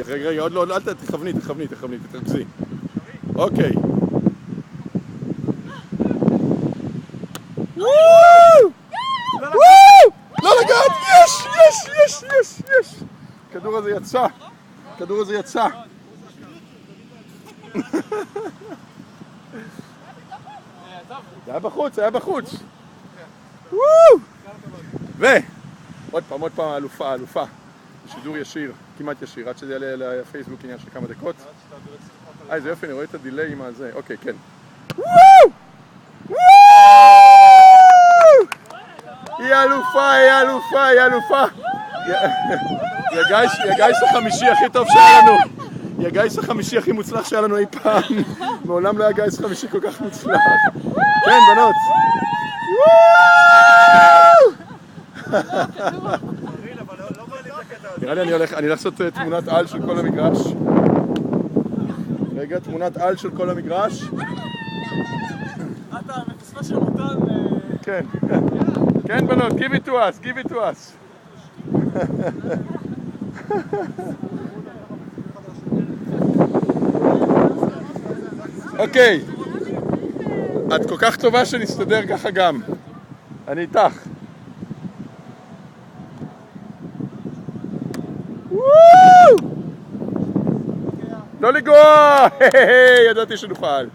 רגע, עוד לא, אל תכווני, תתרכזי. אוקיי. לא לגעת! יש! הכדור הזה יצא. זה היה בחוץ. עוד פעם, אלופה. שידור ישיר, כמעט ישיר, עד שזה יעלה לפייסבוק עניין של כמה דקות. זה יופי, אני רואה את הדיליי עם הזה. אוקיי, כן. היא אלופה. היא הגיס החמישי הכי טוב שהיה לנו. היא הגיס החמישי הכי מוצלח שהיה לנו אי פעם. מעולם לא היה גיס חמישי כל כך מוצלח. כן, בנות. נראה לי אני הולך לעשות תמונת על של כל המגרש. רגע, תמונת על של כל המגרש. אתה מפספס של מותן. כן בנות, give it to us. אוקיי. את כל כך טובה שנסתדר ככה גם. אני איתך. לא לגוע! ידעתי שנוכל.